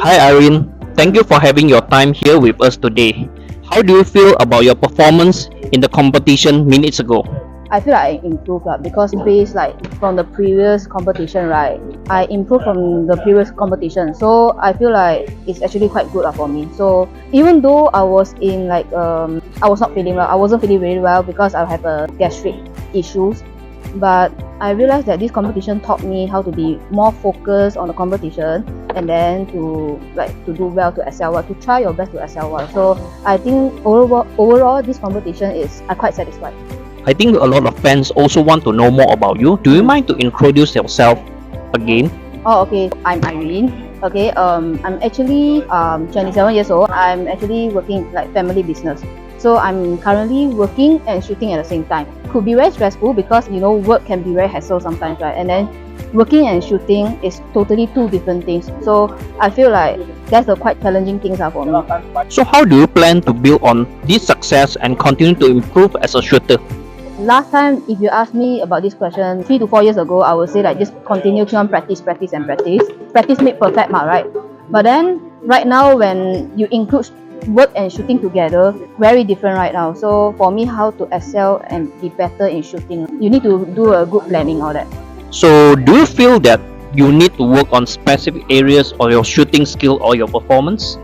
Hi Irene, thank you for having your time here with us today. How do you feel about your performance in the competition minutes ago? I feel like I improved because based like from the previous competition, right? I improved from the previous competition, so I feel like it's actually quite good for me. So even though I was in I was not feeling well, I wasn't feeling very well because I have a gastric issues. But I realized that this competition taught me how to be more focused on the competition and then to do well, to excel well, to try your best to excel well. So I think overall this competition is I'm quite satisfied. I think a lot of fans also want to know more about you. Do you mind to introduce yourself again? Oh, okay. I'm Irene. Okay. I'm actually 27 years old. I'm actually working like family business. So I'm currently working and shooting at the same time. Could be very stressful because work can be very hassle sometimes, right? And then working and shooting is totally two different things. So I feel like that's the quite challenging things for me. So how do you plan to build on this success and continue to improve as a shooter? Last time, if you asked me about this question 3 to 4 years ago, I would say like just continue to practice. Practice make perfect, right? But then right now, when you include work and shooting together, very different right now. So for me, how to excel and be better in shooting, you need to do a good planning, all that. So do you feel that you need to work on specific areas of your shooting skill or your performance?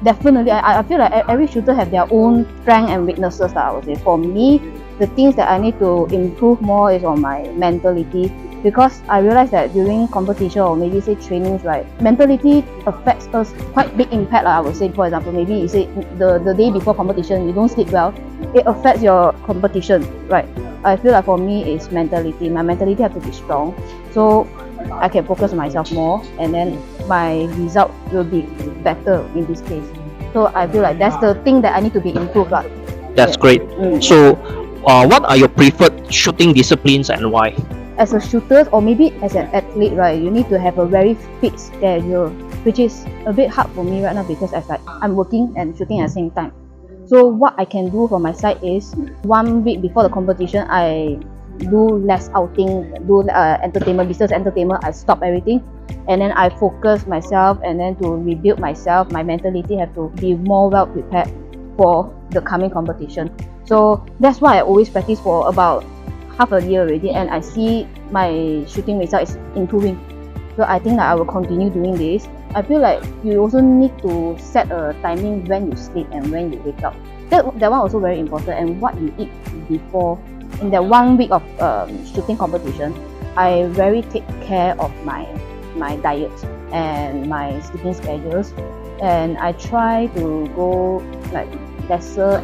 Definitely, I feel like every shooter have their own strengths and weaknesses. I would say for me, the things that I need to improve more is on my mentality, because I realized that during competition or maybe say trainings, right, mentality affects us quite big impact. I would say, for example, maybe you say the day before competition you don't sleep well, it affects your competition, right? I feel like for me it's mentality. My mentality have to be strong, so I can focus on myself more, and then my result will be better in this case. So I feel like that's the thing that I need to be improved. That's great. So what are your preferred shooting disciplines and why? As a shooter or maybe as an athlete, right, you need to have a very fixed schedule, which is a bit hard for me right now because I'm working and shooting at the same time. So what I can do from my side is 1 week before the competition, I do less outing, do business entertainment. I stop everything, and then I focus myself, and then to rebuild myself, my mentality have to be more well prepared for the coming competition. So that's why I always practice for about half a year already, and I see my shooting result is improving. So I think that I will continue doing this. I feel like you also need to set a timing when you sleep and when you wake up. That one also very important, and what you eat before. In that 1 week of shooting competition, I very take care of my diet and my sleeping schedules, and I try to go like lesser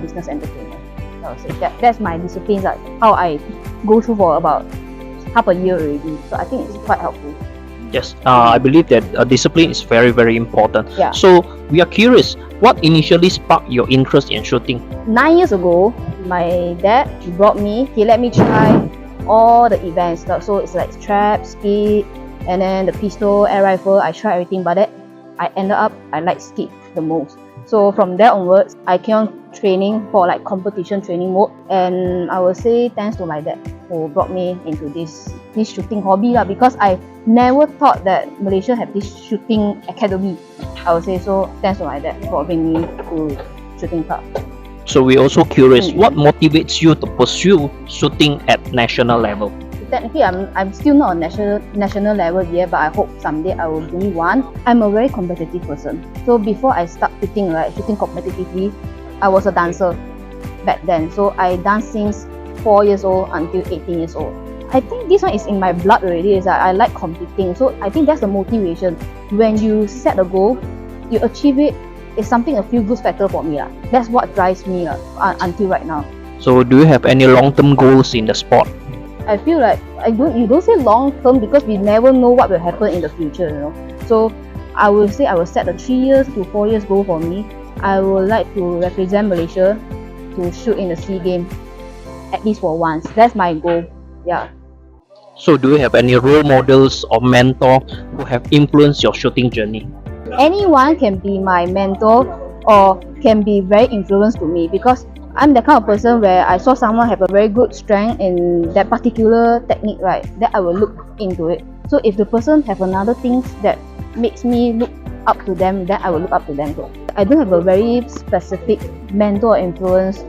business entertainment. I would say that's my disciplines, like how I go through for about half a year already. So I think it's quite helpful. Yes, I believe that discipline is very, very important. Yeah. So we are curious, what initially sparked your interest in shooting? 9 years ago, my dad brought me. He let me try all the events. So it's like trap, speed, and then the pistol, air rifle. I tried everything, but I ended up I like speed the most. So from there onwards, I came on training for like competition training mode, and I would say thanks to my dad who brought me into this shooting hobby because I never thought that Malaysia had this shooting academy. I would say so. Thanks to my dad for bringing me to shooting club. So we're also curious, what motivates you to pursue shooting at national level? Technically, I'm still not on national level yet, but I hope someday I will be one. I'm a very competitive person. So before I start shooting competitively, I was a dancer back then. So I danced since 4 years old until 18 years old. I think this one is in my blood already. Is that I like competing. So I think that's the motivation. When you set a goal, you achieve it. It's something a feel good factor for me. That's what drives me until right now. So do you have any long-term goals in the sport? I feel like you don't say long term because we never know what will happen in the future, So I will say I will set a 3 years to 4 years goal for me. I would like to represent Malaysia to shoot in the SEA Games at least for once. That's my goal. Yeah. So do you have any role models or mentor who have influenced your shooting journey? Anyone can be my mentor or can be very influenced to me, because I'm the kind of person where I saw someone have a very good strength in that particular technique, right? That I will look into it. So if the person have another things that makes me look up to them, then I will look up to them too. I don't have a very specific mentor or influence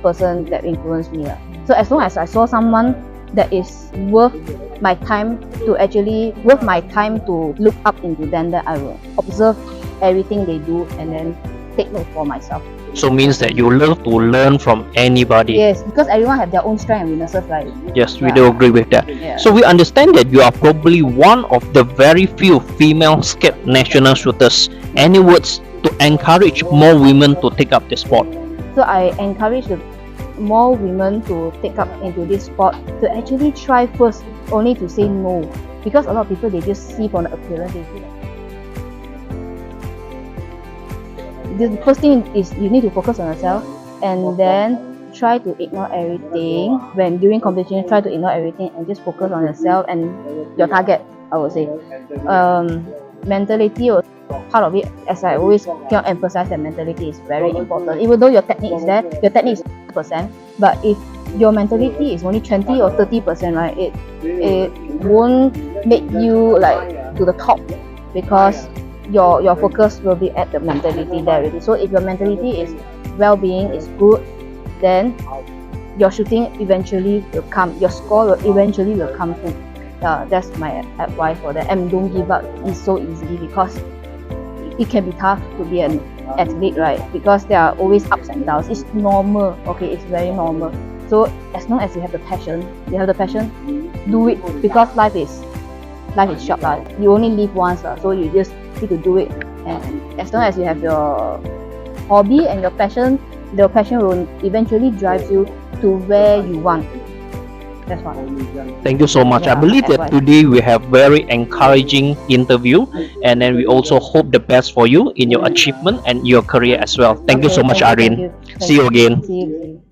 person that influenced me. So as long as I saw someone that is worth my time to look up into them, that I will observe everything they do and then take note for myself. So means that you love to learn from anybody. Yes, because everyone have their own strength and weaknesses, right? Yes, we do agree with that. Yeah. So we understand that you are probably one of the very few female skate national shooters. Any words to encourage more women to take up the sport? So I encourage more women to take up into this sport to actually try first, only to say no, because a lot of people, they just see from the appearance, they feel like, the first thing is you need to focus on yourself, and then try to ignore everything. When during competition, try to ignore everything and just focus on yourself and your target, I would say. Mentality was part of it, as I always can emphasize that mentality is very important. Even though your technique is there, your technique is 100%, but if your mentality is only 20 or 30%, right, it won't make you like to the top, because your focus will be at the mentality there already. So if your mentality is well-being, is good, then your shooting eventually will come, your score will eventually will come too. That's my advice for that. And don't give up so easily, because it can be tough to be an athlete, right? Because there are always ups and downs. It's normal, okay? It's very normal. So as long as you have the passion, do it, because life is short, you only live once, so you just need to do it. And as long as you have your hobby and your passion, the passion will eventually drive you to where you want. That's what. Thank you so much. I believe that today we have very encouraging interview, and then we also hope the best for you in your achievement and your career as well. Thank you so much, Irene. Thank you. See you again. See you.